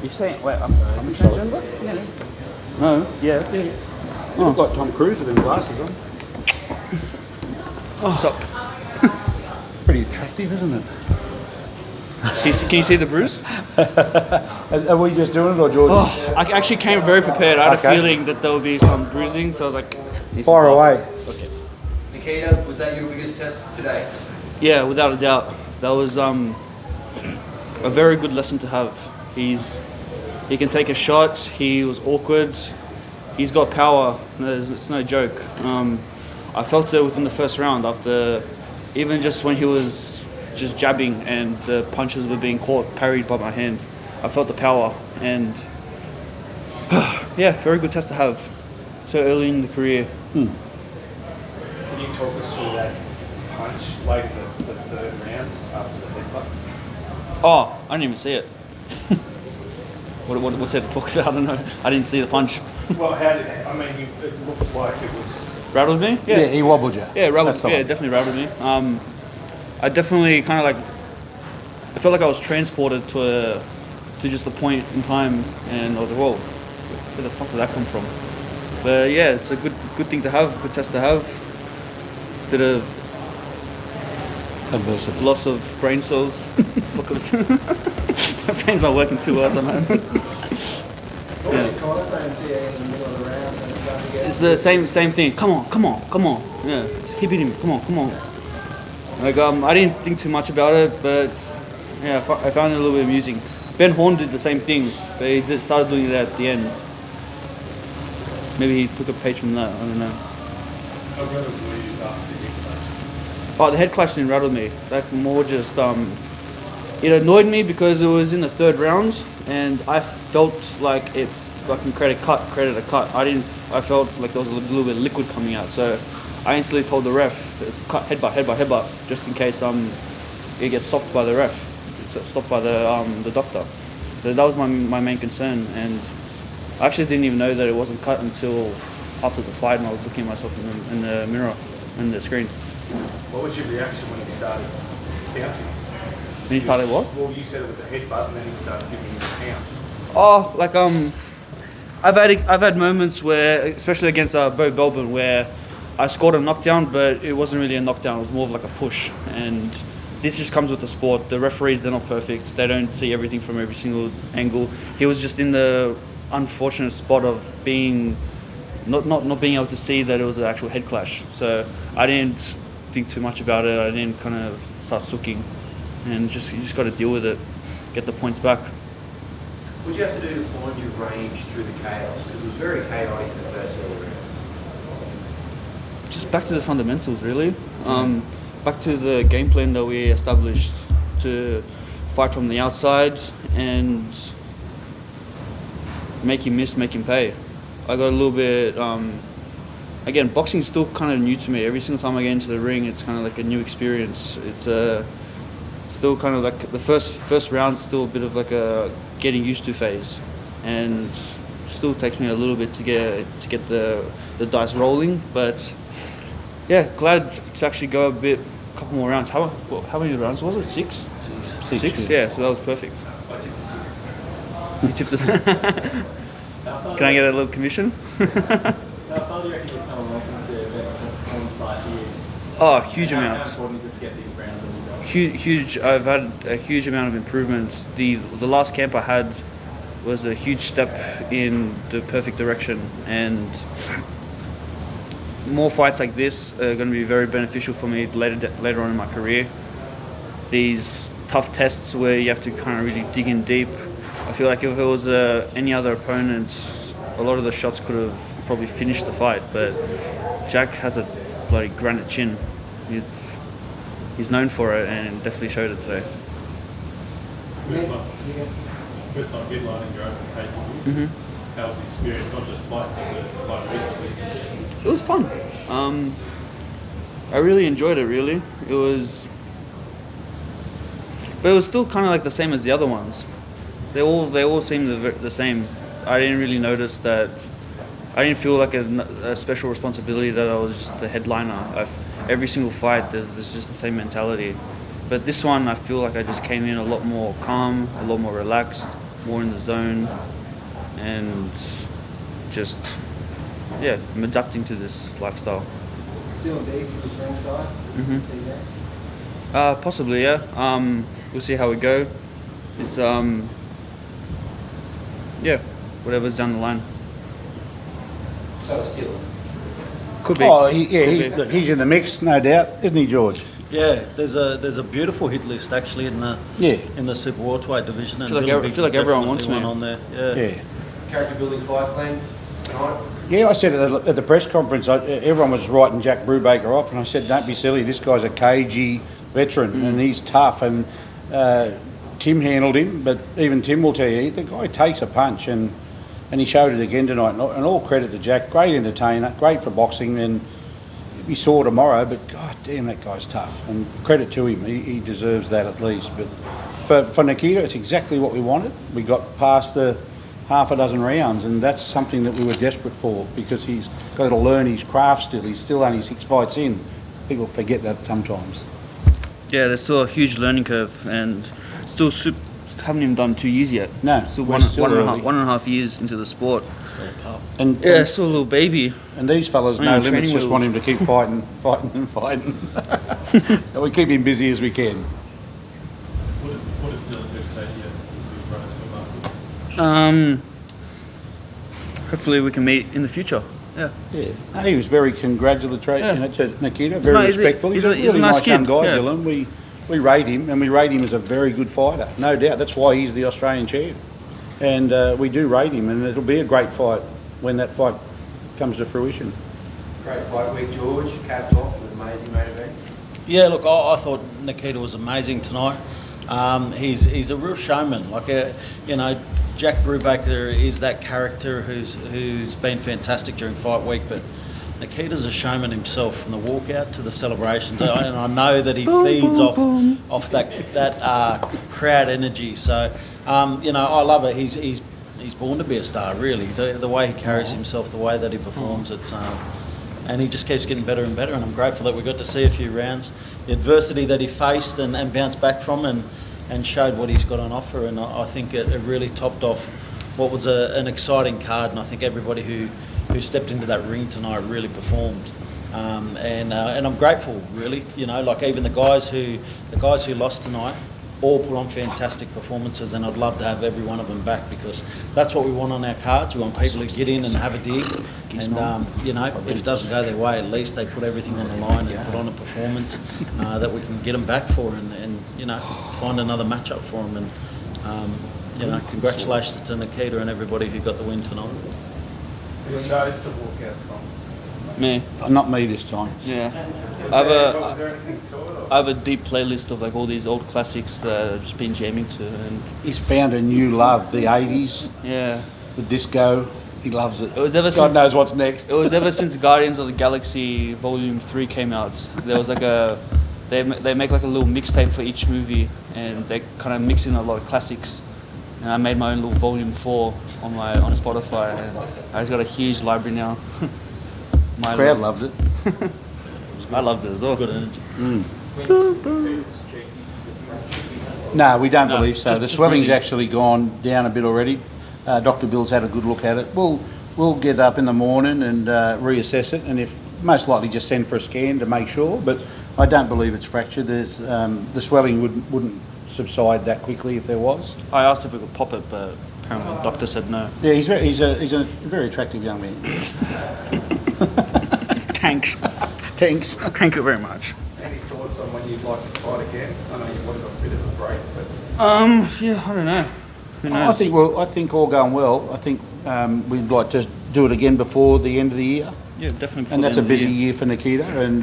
You saying? Wait, I'm a transgender? Yeah. No. Yeah. You look like Tom Cruise with them glasses on. Sup? Pretty attractive, isn't it? Can you see the bruise? Are we just doing it or George? Oh, I actually came very prepared. I had a feeling that there would be some bruising, so I was like, fire away. Okay. Nikita, was that your biggest test today? Yeah, without a doubt. That was a very good lesson to have. He can take a shot. He was awkward. He's got power. It's no joke. I felt it within the first round after, even just when he was just jabbing and the punches were being parried by my hand. I felt the power and yeah, very good test to have so early in the career. Can you talk us through that punch late in the third round after the headbutt? Oh, I didn't even see it. What's there to talk about? I don't know. I didn't see the punch. Well, how did it looked like it was... Rattled me? Yeah, he wobbled you. Yeah, definitely rattled me. I definitely kind of like, I felt like I was transported to just a point in time, and I was like, whoa, where the fuck did that come from? But yeah, it's a good thing to have, good test to have. Bit of adversity. Loss of brain cells. My brain's not working too well at the moment. What was your corner saying to you in the middle of the round when it started to get... It's the same thing. Come on. Yeah, just keep hitting me. Come on. Like I didn't think too much about it, but yeah, I found it a little bit amusing. Ben Horn did the same thing, but he started doing it at the end. Maybe he took a page from that. I don't know. How rattled were you after the head clash? Oh, the head clash didn't rattle me. That more just it annoyed me because it was in the third round, and I felt like it fucking created a cut. I felt like there was a little bit of liquid coming out, so I instantly told the ref, cut, headbutt, just in case it gets stopped by the ref, stopped by the doctor. So that was my main concern, and I actually didn't even know that it wasn't cut until after the fight, and I was looking at myself in the mirror, in the screen. What was your reaction when he started counting? When he started what? Well, you said it was a headbutt, and then he started giving you a count. Oh, like I've had moments where, especially against Bo Belbin, where I scored a knockdown, but it wasn't really a knockdown. It was more of like a push, and this just comes with the sport. The referees, they're not perfect. They don't see everything from every single angle. He was just in the unfortunate spot of being not being able to see that it was an actual head clash. So I didn't think too much about it. I didn't kind of start sooking, and you just got to deal with it, get the points back. What did you have to do to find your range through the chaos? Because it was very chaotic in the first early rounds. Just back to the fundamentals, really. Back to the game plan that we established to fight from the outside and make him miss, make him pay. I got a little bit. Again, boxing is still kind of new to me. Every single time I get into the ring, it's kind of like a new experience. It's still kind of like the first round, still a bit of like a getting used to phase, and still takes me a little bit to get the dice rolling. But yeah, glad to actually go a couple more rounds. How many rounds was it? Six. Six. Yeah, so that was perfect. I tipped the six. You tipped us. Can I get a little commission? Oh, huge amounts. Huge. I've had a huge amount of improvements. The last camp I had was a huge step in the perfect direction, and more fights like this are going to be very beneficial for me later on in my career. These tough tests where you have to kind of really dig in deep. I feel like if it was any other opponent, a lot of the shots could have probably finished the fight, but Jack has a bloody granite chin. He's known for it, and definitely showed it today. First time headlining your own pay-per-view. How was the experience, not just fight, but fight regularly? It was fun. I really enjoyed it, really. But it was still kind of like the same as the other ones. They all seemed the same. I didn't really notice that. I didn't feel like a special responsibility that I was just the headliner. Every single fight, there's just the same mentality. But this one, I feel like I just came in a lot more calm, a lot more relaxed. more in the zone, and just I'm adapting to this lifestyle. Doing big for this ringside. Mhm. See you next. Possibly, yeah. We'll see how we go. It's whatever's down the line. So still. Could be. Oh, Could be. look, he's in the mix, no doubt, isn't he, George? Yeah, there's a beautiful hit list actually in the Yeah. super welterweight division. And I feel like Dylan I Biggs feel like is everyone definitely wants me. one on there. Yeah. Yeah. Character building fight plans tonight? Yeah, I said at the press conference, everyone was writing Jack Brubaker off, and I said, don't be silly, this guy's a cagey veteran, and he's tough, and Tim handled him, but even Tim will tell you, the guy takes a punch, and he showed it again tonight, and all credit to Jack, great entertainer, great for boxing, and we saw tomorrow, but god damn, that guy's tough, and credit to him, he deserves that at least. But for Nikita, it's exactly what we wanted. We got past the half a dozen rounds, and that's something that we were desperate for, because he's got to learn his craft still. He's still only 6 fights in. People forget that sometimes. Yeah, there's still a huge learning curve, and still haven't even done 2 years yet. No, still we're one still and a early. half 1.5 years into the sport. And Yeah, still a little baby. and these fellas, On no your limits, training just wheels. want him to keep fighting, fighting and fighting. So we keep him busy as we can. What did Dylan Biggs say here as we run into him after? Hopefully we can meet in the future. Yeah. Yeah, no, he was very congratulatory to Nikita, very nice, respectful. He's a he's a really nice nice young kid, guy, yeah. Dylan. We rate him, and we rate him as a very good fighter, no doubt. That's why he's the Australian champ. And we do rate him, and it'll be a great fight when that fight comes to fruition. Great fight week, George. Capped off with amazing main event. Yeah, look, I thought Nikita was amazing tonight. He's a real showman. Jack Brubaker is that character who's been fantastic during fight week, but Nikita's a showman himself, from the walkout to the celebrations, and I know that he feeds off that crowd energy. So, I love it. He's born to be a star, really. The way he carries himself, the way that he performs, and he just keeps getting better and better. And I'm grateful that we got to see a few rounds, the adversity that he faced and bounced back from, and showed what he's got on offer. And I think it really topped off what was an exciting card. And I think everybody who stepped into that ring tonight really performed. And I'm grateful, really. Even the guys who lost tonight all put on fantastic performances, and I'd love to have every one of them back, because that's what we want on our cards. We want people to get in and have a dig, and if it doesn't go their way, at least they put everything on the line and put on a performance that we can get them back for, and find another matchup for them. And congratulations to Nikita and everybody who got the win tonight. Who chose the walkout song? Me. Not me this time. Yeah. Was there anything to it? Or? I have a deep playlist of all these old classics that I've just been jamming to, and He's found a new love, the 80s, yeah. the disco. He loves it. It was ever God since knows what's next. It was ever since Guardians of the Galaxy Volume 3 came out. There was they make a little mixtape for each movie, and they kind of mix in a lot of classics. And I made my own little Volume 4 on Spotify, and I just got a huge library now. The crowd loved it. I loved it as well. Good energy. No, we don't No, believe so. The just swelling's bruising. actually gone down a bit already. Dr. Bill's had a good look at it. We'll get up in the morning and reassess it, and if most likely just send for a scan to make sure. But I don't believe it's fractured. There's the swelling wouldn't subside that quickly if there was. I asked if we could pop it, but apparently the doctor said no. Yeah, he's a very attractive young man. Thanks. Thanks. Thank you very much. Any thoughts on when you'd like to fight again? I know you wanted a bit of a break, but Yeah, I don't know. Who knows? I think all going well. I think we'd like to do it again before the end of the year. Yeah, definitely. before And the that's a end of the busy year. year for Nikita, and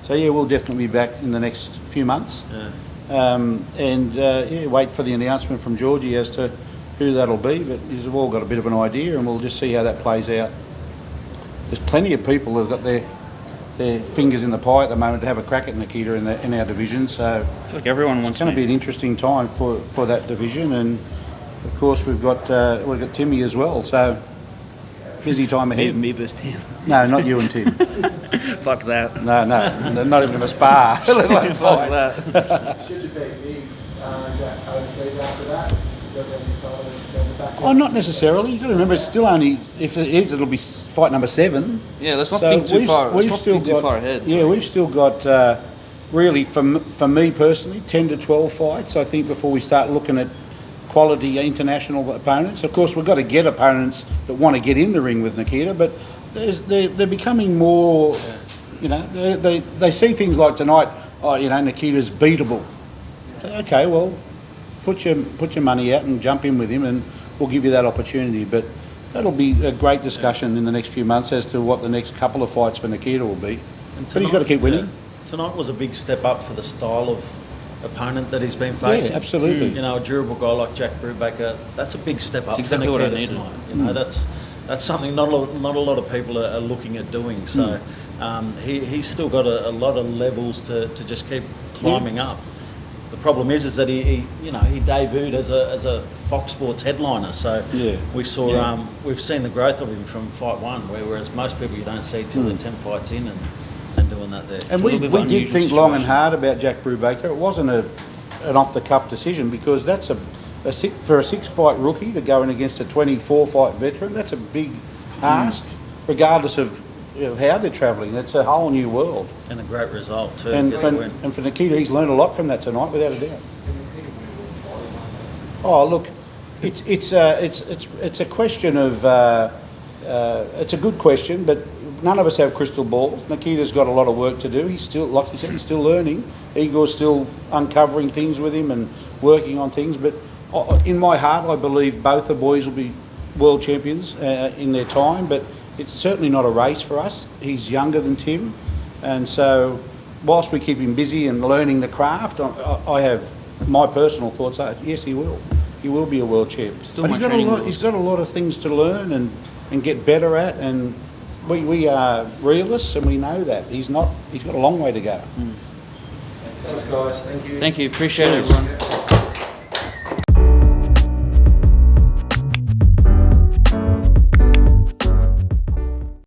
so we'll definitely be back in the next few months. Yeah. Wait for the announcement from Georgie as to who that'll be, but you've all got a bit of an idea, and we'll just see how that plays out. There's plenty of people who've got their fingers in the pie at the moment to have a crack at Nikita in our division, so I feel like everyone it's wants going to be me. an interesting time for that division, and of course we've got Timmy as well, so busy time ahead. Me versus Tim. No, not you and Tim. Fuck that. No, not even in a spa. Let alone Fuck fight. that. Should you beat Biggs, is that overseas after that? to go down the title and down the back? Oh, not necessarily. You've got to remember, it's still only, if it is, it'll be fight number 7. Yeah, let's not So think too far. Let's we've not still think too got, far ahead. Yeah, we've still got, really, for me personally, 10 to 12 fights, I think, before we start looking at quality international opponents. Of course, we've got to get opponents that want to get in the ring with Nikita, but they're becoming more, you know, they see things like tonight, oh, you know, Nikita's beatable. So, okay, well, put your money out and jump in with him and we'll give you that opportunity. But that'll be a great discussion in the next few months as to what the next couple of fights for Nikita will be. But he's got to keep winning. Tonight was a big step up for the style of opponent that he's been facing. Yeah, absolutely. You know, a durable guy like Jack Brubaker, that's a big step up That's exactly for what I Nikita needed. tonight. You know, that's something not a lot of people are looking at doing. So he's still got a lot of levels to just keep climbing up. The problem is that he debuted as a Fox Sports headliner. So we saw we've seen the growth of him from fight 1, whereas most people you don't see till they're 10 fights in and doing that there. And we did think long and hard about Jack Brubaker. It wasn't an off-the-cuff decision because that's for a 6-fight rookie to go in against a 24-fight veteran. That's a big ask, regardless of how they're travelling. It's a whole new world. And a great result too. And for Nikita, he's learned a lot from that tonight, without a doubt. Oh, look, it's a question of it's a good question, but none of us have crystal balls. Nikita's got a lot of work to do. He's still, like you said, he's still learning. Igor's still uncovering things with him and working on things. But in my heart, I believe both the boys will be world champions in their time. But it's certainly not a race for us. He's younger than Tim, and so whilst we keep him busy and learning the craft, I have my personal thoughts are yes, he will. He will be a world champ. But he's got a lot of things to learn and get better at, and we are realists and we know that he's got a long way to go. Thanks guys, thank you. Thank you, appreciate it everyone.